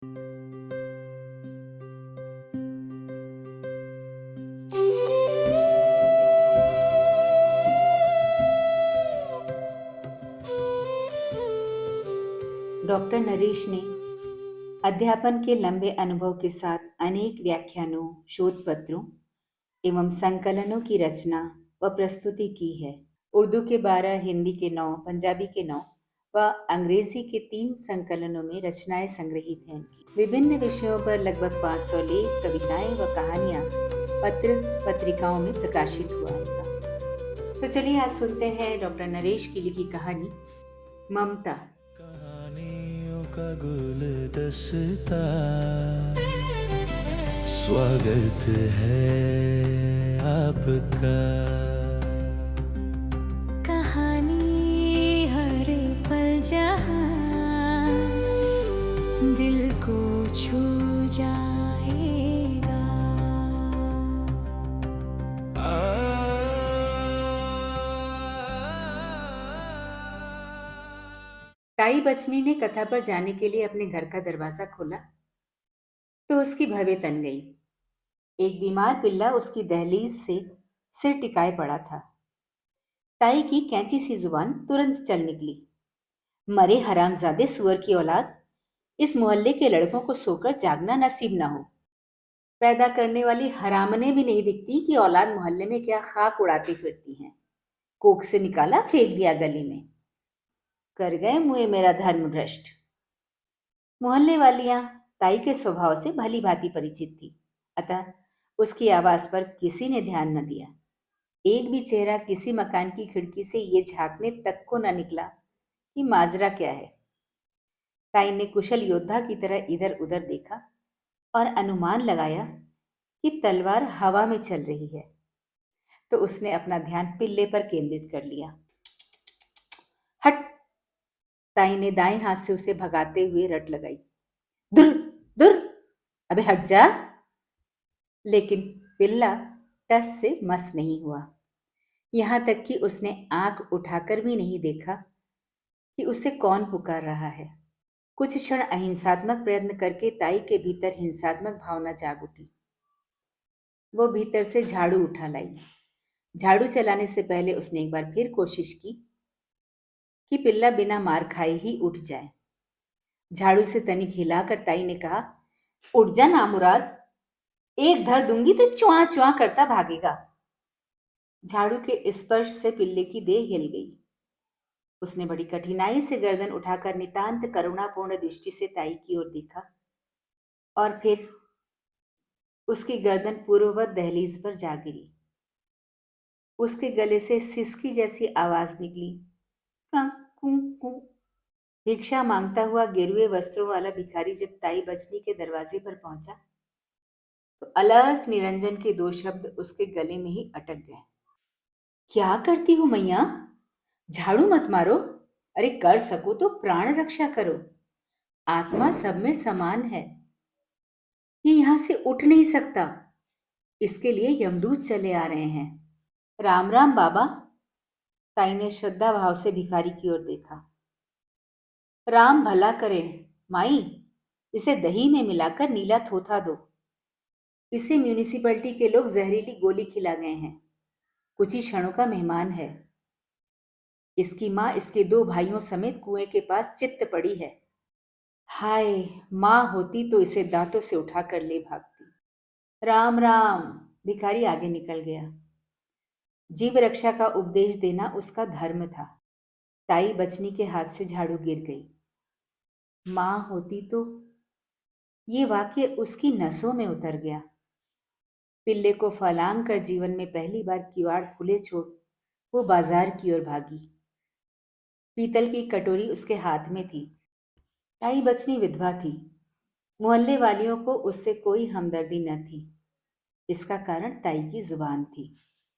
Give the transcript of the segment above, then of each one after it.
Doctor Naresh ने अध्यापन के लंबे अनुभव के साथ अनेक व्याख्यानों, शोध पत्रों एवं संकलनों की रचना व प्रस्तुति की है। उर्दू के 12, हिंदी के 9, पंजाबी के 9 व अंग्रेजी के 3 संकलनों में रचनाएं संग्रहित हैं उनकी। विभिन्न विषयों पर लगभग 500 लेख, कविताएं व कहानियां पत्र पत्रिकाओं में प्रकाशित हुआ उनका। तो चलिए आज सुनते हैं डॉक्टर नरेश की लिखी कहानी ममता। कहानियों का गुलदस्ता, स्वागत है आपका। कहानी हर पल जहाँ दिल को छू जाएगा। ताई बचनी ने कथा पर जाने के लिए अपने घर का दरवाजा खोला तो उसकी भवें तन गई। एक बीमार पिल्ला उसकी दहलीज से सिर टिकाए पड़ा था। ताई की कैंची सी जुबान तुरंत चल निकली। मरे हरामजादे सुअर की औलाद, इस मोहल्ले के लड़कों को सोकर जागना नसीब ना हो। पैदा करने वाली हरामने भी नहीं दिखती कि औलाद मोहल्ले में क्या खाक उड़ाती फिरती हैं। कोख से निकाला, फेंक दिया गली में। कर गए मुए मेरा धर्म भ्रष्ट। मोहल्ले वालियां ताई के स्वभाव से भली भांति परिचित थी, अतः उसकी आवाज पर किसी ने ध्यान न दिया। एक भी चेहरा किसी मकान की खिड़की से ये झांकने तक को न निकला कि माजरा क्या है। ताई ने कुशल योद्धा की तरह इधर उधर देखा और अनुमान लगाया कि तलवार हवा में चल रही है, तो उसने अपना ध्यान पिल्ले पर केंद्रित कर लिया। हट! ताई ने दाएं हाथ से उसे भगाते हुए रट लगाई। दुर दुर, अबे हट जा। लेकिन पिल्ला टस से मस नहीं हुआ। यहां तक कि उसने आंख उठाकर भी नहीं देखा कि उसे कौन पुकार रहा है। कुछ क्षण अहिंसात्मक प्रयत्न करके ताई के भीतर हिंसात्मक भावना जाग उठी। वो भीतर से झाड़ू उठा लाई। झाड़ू चलाने से पहले उसने एक बार फिर कोशिश की कि पिल्ला बिना मार खाए ही उठ जाए। झाड़ू से तनिक हिलाकर ताई ने कहा, उठ जा नामुराद, एक धर दूंगी तो च्वा च्वा करता भागेगा। झाड़ू के स्पर्श से पिल्ले की देह हिल गई। उसने बड़ी कठिनाई से गर्दन उठाकर नितांत करुणापूर्ण दृष्टि से ताई की ओर देखा और फिर उसकी गर्दन पूर्ववत दहलीज पर जा गिरी। उसके गले से सिसकी जैसी आवाज निकली, कां कूं कूं। भिक्षा मांगता हुआ गेरुए वस्त्रों वाला भिखारी जब ताई बचनी के दरवाजे पर पहुंचा तो अलख निरंजन के 2 शब्द उसके गले में ही अटक गए। क्या करती हो मैया? झाड़ू मत मारो। अरे कर सको तो प्राण रक्षा करो। आत्मा सब में समान है। ये यहां से उठ नहीं सकता। इसके लिए यमदूत चले आ रहे हैं। राम राम बाबा। ताई ने श्रद्धा भाव से भिखारी की ओर देखा। राम भला करे। माई, इसे दही में मिलाकर नीला थोथा दो। इसे म्यूनिसिपैलिटी के लोग जहरीली गोली खिला गए हैं। कुछ ही क्षणों का मेहमान है। इसकी माँ इसके 2 भाइयों समेत कुएं के पास चित्त पड़ी है। हाय, माँ होती तो इसे दांतों से उठाकर ले भागती। राम राम। भिखारी आगे निकल गया। जीव रक्षा का उपदेश देना उसका धर्म था। ताई बचनी के हाथ से झाड़ू गिर गई। माँ होती तो, ये वाक्य उसकी नसों में उतर गया। पिल्ले को फलांग कर जीवन में पहली बार किवाड़ खुले छोड़ वो बाजार की ओर भागी। पीतल की कटोरी उसके हाथ में थी। ताई बचनी विधवा थी। मोहल्ले वालियों को उससे कोई हमदर्दी न थी। इसका कारण ताई की जुबान थी।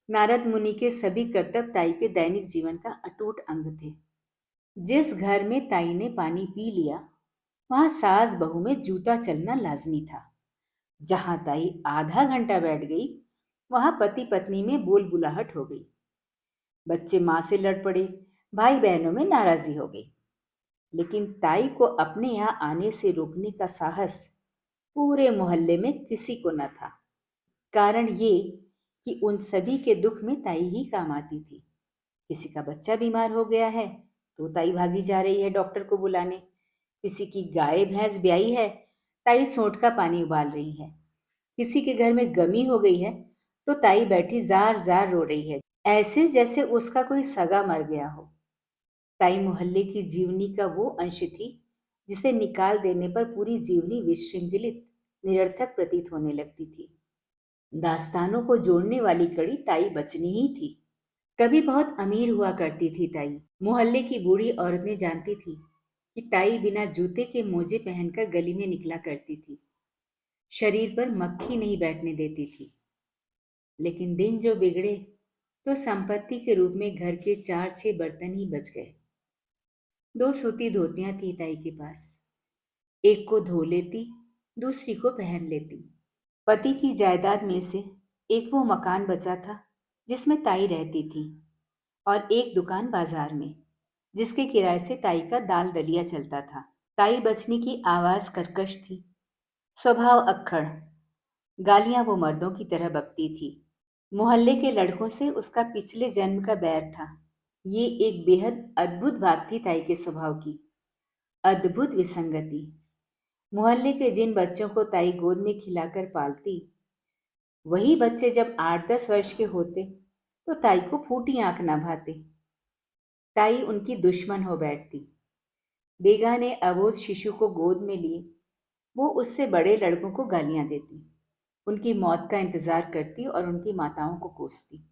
नारद मुनि के सभी कर्तव्य ताई के दैनिक जीवन का अटूट अंग थे। जिस घर में ताई ने पानी पी लिया, वहां सास बहू में जूता चलना लाजमी था। जहां ताई आधा घंटा बैठ गई, वहां पति पत्नी में बोल बुलाहट हो गई। बच्चे मां से लड़ पड़े, भाई बहनों में नाराजगी हो गई। लेकिन ताई को अपने यहाँ आने से रोकने का साहस पूरे मोहल्ले में किसी को न था। कारण ये कि उन सभी के दुख में ताई ही काम आती थी। किसी का बच्चा बीमार हो गया है तो ताई भागी जा रही है डॉक्टर को बुलाने। किसी की गाय भैंस ब्याई है, ताई सोंठ का पानी उबाल रही है। किसी के घर में गमी हो गई है तो ताई बैठी जार जार रो रही है, ऐसे जैसे उसका कोई सगा मर गया हो। ताई मोहल्ले की जीवनी का वो अंश थी जिसे निकाल देने पर पूरी जीवनी विशृंखलित, निरर्थक प्रतीत होने लगती थी। दास्तानों को जोड़ने वाली कड़ी ताई बचनी ही थी। कभी बहुत अमीर हुआ करती थी ताई। मोहल्ले की बूढ़ी औरतें जानती थी कि ताई बिना जूते के मोजे पहनकर गली में निकला करती थी। शरीर पर मक्खी नहीं बैठने देती थी। लेकिन दिन जो बिगड़े तो संपत्ति के रूप में घर के 4-6 बर्तन ही बच गए। 2 सूती धोतियां थी ताई के पास। एक को धो लेती, दूसरी को पहन लेती। पति की जायदाद में से एक वो मकान बचा था जिसमें ताई रहती थी, और एक दुकान बाजार में जिसके किराए से ताई का दाल दलिया चलता था। ताई बचनी की आवाज कर्कश थी, स्वभाव अक्खड़। गालियां वो मर्दों की तरह बकती थी। मोहल्ले के लड़कों से उसका पिछले जन्म का बैर था। ये एक बेहद अद्भुत बात थी ताई के स्वभाव की, अद्भुत विसंगति। मोहल्ले के जिन बच्चों को ताई गोद में खिलाकर पालती, वही बच्चे जब 8-10 वर्ष के होते तो ताई को फूटी आंख न भाते। ताई उनकी दुश्मन हो बैठती। बेगाने अबोध शिशु को गोद में लिए वो उससे बड़े लड़कों को गालियां देती, उनकी मौत का इंतजार करती और उनकी माताओं को कोसती।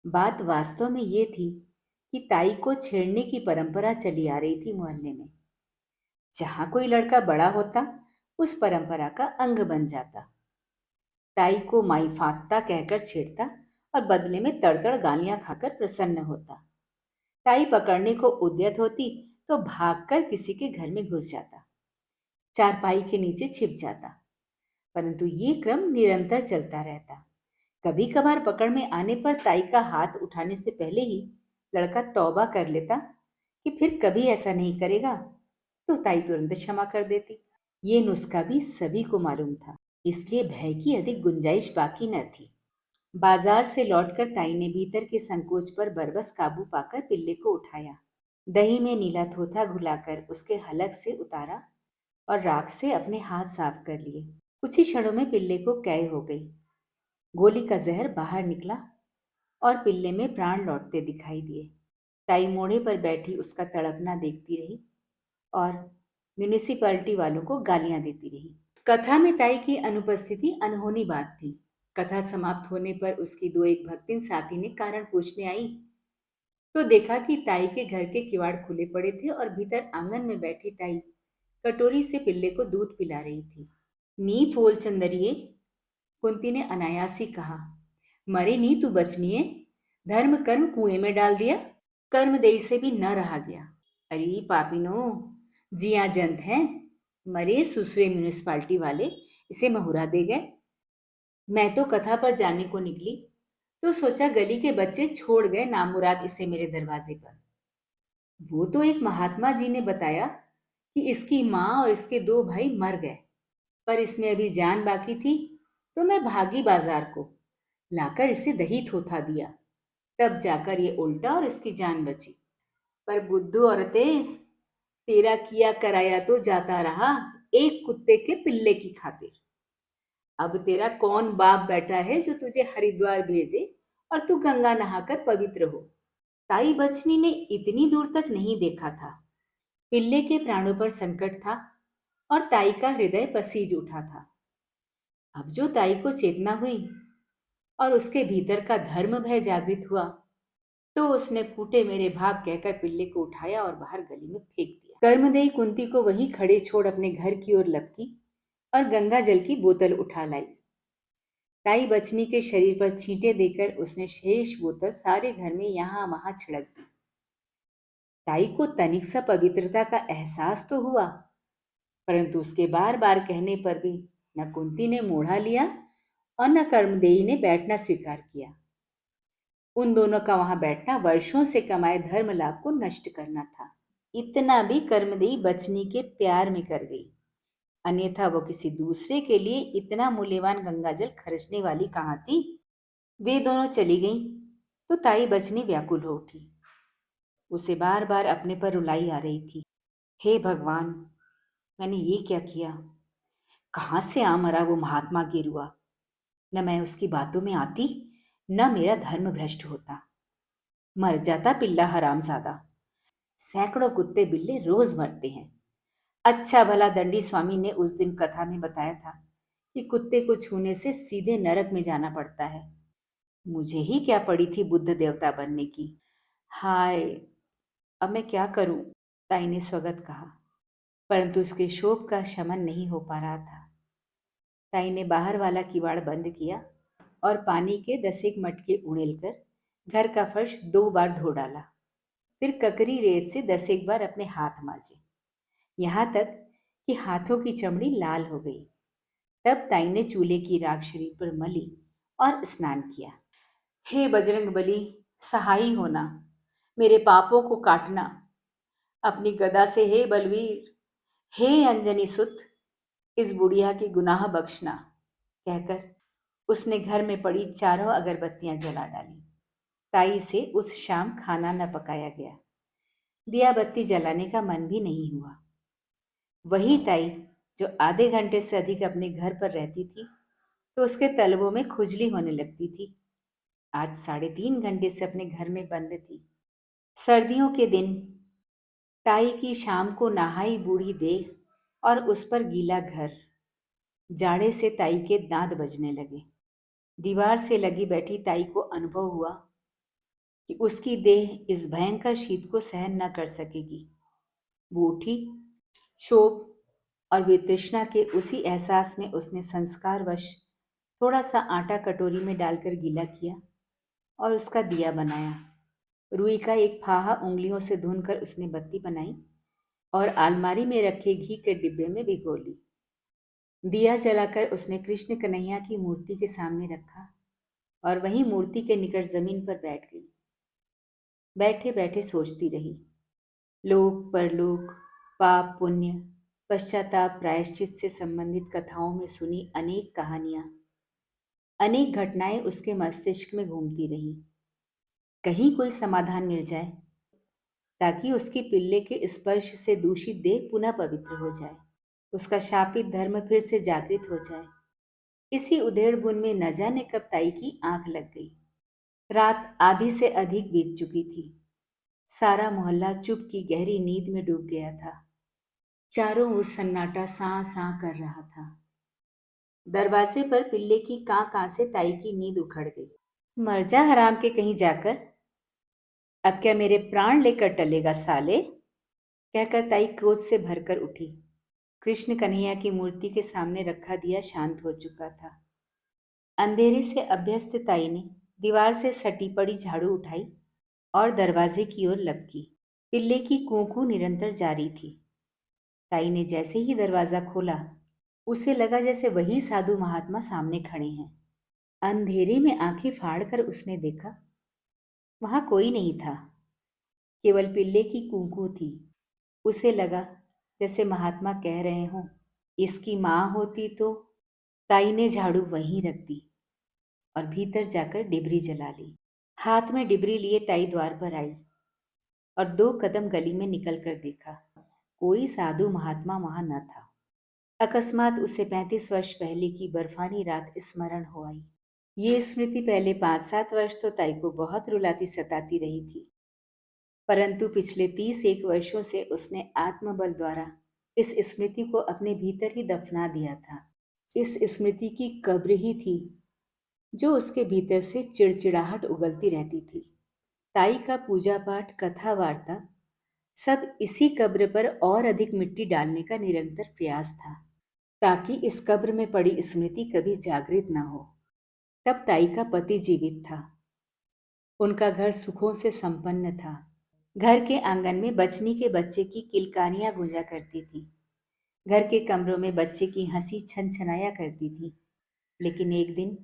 बात वास्तव में ये थी कि ताई को छेड़ने की परंपरा चली आ रही थी मोहल्ले में। जहां कोई लड़का बड़ा होता उस परंपरा का अंग बन जाता। ताई को माई फात्ता कहकर छेड़ता और बदले में तड़तड़ गालियां खाकर प्रसन्न होता। ताई पकड़ने को उद्यत होती तो भागकर किसी के घर में घुस जाता, चारपाई के नीचे छिप जाता। परंतु ये क्रम निरंतर चलता रहता। कभी कभार पकड़ में आने पर ताई का हाथ उठाने से पहले ही लड़का तौबा कर लेता कि फिर कभी ऐसा नहीं करेगा, तो ताई तुरंत क्षमा कर देती। ये नुस्खा भी सभी को मालूम था, इसलिए भय की अधिक गुंजाइश बाकी न थी। बाजार से लौटकर ताई ने भीतर के संकोच पर बरबस काबू पाकर पिल्ले को उठाया, दही में नीला थोथा घुलाकर उसके हलक से उतारा और राख से अपने हाथ साफ कर लिए। कुछ ही क्षणों में पिल्ले को कै हो गई। गोली का जहर बाहर निकला और पिल्ले में प्राण लौटते दिखाई दिए। ताई मोड़े पर बैठी उसका तड़पना देखती रही और म्यूनिसिपैलिटी वालों को गालियां देती रही। कथा में ताई की अनुपस्थिति अनहोनी बात थी। कथा समाप्त होने पर उसकी 2-1 भक्तिन साथी ने कारण पूछने आई तो देखा कि ताई के घर के किवाड़ खुले पड़े थे और भीतर आंगन में बैठी ताई कटोरी से पिल्ले को दूध पिला रही थी। नी फोल चंदरिए, कुंती ने अनायास ही कहा। मरे नी तू बचनिए, धर्म कर्म कुएं में डाल दिया, कर्मदेही से भी न रहा गया। अरे पापिनो, जिया जंत है, मरे सुसरे म्यूनिसिपालिटी वाले इसे महुरा दे गए। मैं तो कथा पर जाने को निकली तो सोचा गली के बच्चे छोड़ गए नामुराद इसे मेरे दरवाजे पर। वो तो एक महात्मा जी ने बताया कि इसकी माँ और इसके 2 भाई मर गए, पर इसमें अभी जान बाकी थी तो मैं भागी बाजार को, लाकर इसे दही थोथा दिया, तब जाकर ये उल्टा और इसकी जान बची। पर बुद्धू औरतें, तेरा किया कराया तो जाता रहा एक कुत्ते के पिल्ले की खातिर। अब तेरा कौन बाप बैठा है जो तुझे हरिद्वार भेजे और तू गंगा नहाकर पवित्र हो। ताई बचनी ने इतनी दूर तक नहीं देखा था। पिल्ले के प्राणों पर संकट था और ताई का हृदय पसीज उठा था। अब जो ताई को चेतना हुई और उसके भीतर का धर्म भय जागृत हुआ तो उसने फूटे मेरे भाग कहकर पिल्ले को उठाया और बाहर गली में फेंक दिया। कर्मदेही कुंती को वहीं खड़े छोड़ अपने घर की ओर लपकी और गंगा जल की बोतल उठा लाई। ताई बचनी के शरीर पर छींटे देकर उसने शेष बोतल सारे घर में यहां वहां छिड़क दी। ताई को तनिक सा पवित्रता का एहसास तो हुआ, परंतु उसके बार बार कहने पर भी न कुंती ने मोढ़ा लिया और न कर्मदेही ने बैठना स्वीकार किया। उन दोनों का वहां बैठना वर्षों से कमाए धर्म लाभ को नष्ट करना था। इतना भी कर्मदेई बचनी के प्यार में कर गई, अन्यथा वो किसी दूसरे के लिए इतना मूल्यवान गंगाजल खर्चने वाली कहाँ थी। वे दोनों चली गईं तो ताई बचनी व्याकुल हो उठी। उसे बार बार अपने पर रुलाई आ रही थी। हे भगवान, मैंने ये क्या किया? कहाँ से आ मरा वो महात्मा गेरुआ? न मैं उसकी बातों में आती, न मेरा धर्म भ्रष्ट होता। मर जाता पिल्ला हरामजादा। सैकड़ों कुत्ते बिल्ले रोज मरते हैं। अच्छा भला दंडी स्वामी ने उस दिन कथा में बताया था कि कुत्ते को छूने से सीधे नरक में जाना पड़ता है। मुझे ही क्या पड़ी थी बुद्ध देवता बनने की। हाय, अब मैं क्या करूं? ताई ने स्वगत कहा, परंतु उसके शोक का शमन नहीं हो पा रहा था। ताई ने बाहर वाला किवाड़ बंद किया और पानी के 10 मटके उड़ेलकर घर का फर्श 2 बार धो डाला। फिर ककरी रेत से 10 बार अपने हाथ मांजे, यहाँ तक कि हाथों की चमड़ी लाल हो गई। तब ताई ने चूल्हे की राख शरीर पर मली और स्नान किया। हे बजरंग बली, सहाई होना, मेरे पापों को काटना अपनी गदा से। हे बलवीर, हे अंजनी सुत, इस बुढ़िया की गुनाह बख्शना, कहकर उसने घर में पड़ी चारों अगरबत्तियां जला डाली। ताई से उस शाम खाना न पकाया गया, दिया बत्ती जलाने का मन भी नहीं हुआ। वही ताई जो आधे घंटे से अधिक अपने घर पर रहती थी तो उसके तलवों में खुजली होने लगती थी, आज 3.5 घंटे से अपने घर में बंद थी। सर्दियों के दिन ताई की शाम को नहाई बूढ़ी देह और उस पर गीला घर, जाड़े से ताई के दांत बजने लगे। दीवार से लगी बैठी ताई को अनुभव हुआ कि उसकी देह इस भयंकर शीत को सहन न कर सकेगी। वो उठी, क्षोभ और वितृष्णा के उसी एहसास में उसने संस्कारवश थोड़ा सा आटा कटोरी में डालकर गीला किया और उसका दिया बनाया। रुई का एक फाहा उंगलियों से धुनकर उसने बत्ती बनाई और अलमारी में रखे घी के डिब्बे में भिगो ली। दिया जलाकर उसने कृष्ण कन्हैया की मूर्ति के सामने रखा और वहीं मूर्ति के निकट जमीन पर बैठ गई। बैठे बैठे सोचती रही। लोक परलोक, पाप पुण्य, पश्चाताप प्रायश्चित से संबंधित कथाओं में सुनी अनेक कहानियां, अनेक घटनाएं उसके मस्तिष्क में घूमती रही। कहीं कोई समाधान मिल जाए ताकि उसकी पिल्ले के स्पर्श से दूषित देह पुनः पवित्र हो जाए, उसका शापित धर्म फिर से जागृत हो जाए। इसी उधेड़ बुन में न जाने कब ताई की आंख लग गई। रात आधी से अधिक बीत चुकी थी। सारा मोहल्ला चुप की गहरी नींद में डूब गया था। चारों ओर सन्नाटा सां सां कर रहा था। दरवाजे पर पिल्ले की कां कां से ताई की नींद उखड़ गई। मर जा हराम के कहीं जाकर, अब क्या मेरे प्राण लेकर टलेगा साले, कहकर ताई क्रोध से भरकर उठी। कृष्ण कन्हैया की मूर्ति के सामने रखा दिया शांत हो चुका था। अंधेरे से अभ्यस्त ताई ने दीवार से सटी पड़ी झाड़ू उठाई और दरवाजे की ओर लपकी। पिल्ले की कूं निरंतर जारी थी। ताई ने जैसे ही दरवाजा खोला, उसे लगा जैसे वही साधु महात्मा सामने खड़े हैं। अंधेरे में आंखें फाड़कर उसने देखा, वहां कोई नहीं था, केवल पिल्ले की कूं थी। उसे लगा जैसे महात्मा कह रहे हों, इसकी माँ होती तो। ताई ने झाड़ू वहीं रख दी और भीतर जाकर डिबरी जला ली। हाथ में डिबरी लिए ताई द्वार पर आई और 2 कदम गली में निकल कर देखा, कोई साधु महात्मा वहां न था। अकस्मात उसे 35 वर्ष पहले की बर्फानी रात स्मरण हो आई। ये स्मृति पहले 5-7 वर्ष तो ताई को बहुत रुलाती सताती रही थी, परंतु पिछले 31 वर्षों से उसने आत्मबल द्वारा इस स्मृति को अपने भीतर ही दफना दिया था। इस स्मृति की कब्र ही थी जो उसके भीतर से चिड़चिड़ाहट उगलती रहती थी। ताई का पूजा पाठ, कथा वार्ता सब इसी कब्र पर और अधिक मिट्टी डालने का निरंतर प्रयास था, ताकि इस कब्र में पड़ी स्मृति कभी जागृत न हो। तब ताई का पति जीवित था। उनका घर सुखों से संपन्न था। घर के आंगन में बचनी के बच्चे की किलकारियां गूंजा करती थी। घर के कमरों में बच्चे की हंसी छनछनाया करती थी। लेकिन एक दिन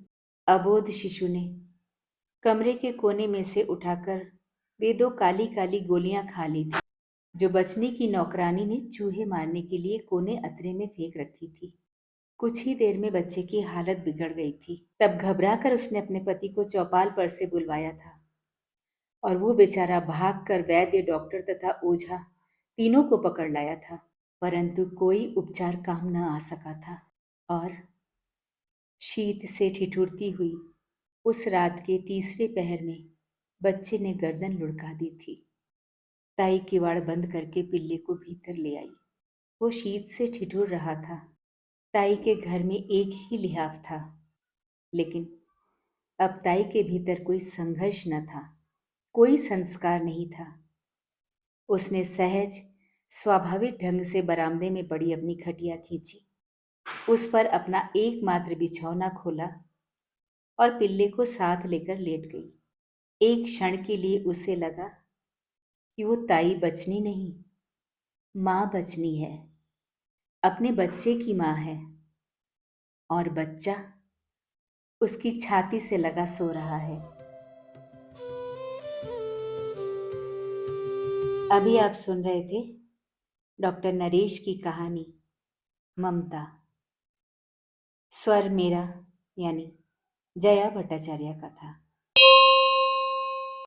अबोध शिशु ने कमरे के कोने में से उठाकर वे 2 काली काली गोलियां खा ली थी। जो बचने की नौकरानी ने चूहे मारने के लिए कोने अतरे में फेंक रखी थी। कुछ ही देर में बच्चे की हालत बिगड़ गई थी। तब घबराकर उसने अपने पति को चौपाल पर से बुलवाया था और वो बेचारा भागकर वैद्य, डॉक्टर तथा ओझा तीनों को पकड़ लाया था, परंतु कोई उपचार काम न आ सका था और शीत से ठिठुरती हुई उस रात के तीसरे पहर में बच्चे ने गर्दन लुढ़का दी थी। ताई किवाड़ बंद करके पिल्ले को भीतर ले आई। वो शीत से ठिठुर रहा था। ताई के घर में एक ही लिहाफ था, लेकिन अब ताई के भीतर कोई संघर्ष न था, कोई संस्कार नहीं था। उसने सहज स्वाभाविक ढंग से बरामदे में पड़ी अपनी खटिया खींची, उस पर अपना एकमात्र बिछौना खोला और पिल्ले को साथ लेकर लेट गई। एक क्षण के लिए उसे लगा कि वो ताई बचनी नहीं, माँ बचनी है, अपने बच्चे की माँ है और बच्चा उसकी छाती से लगा सो रहा है। अभी आप सुन रहे थे डॉक्टर नरेश की कहानी ममता। स्वर मेरा यानी जया भट्टाचार्य का था।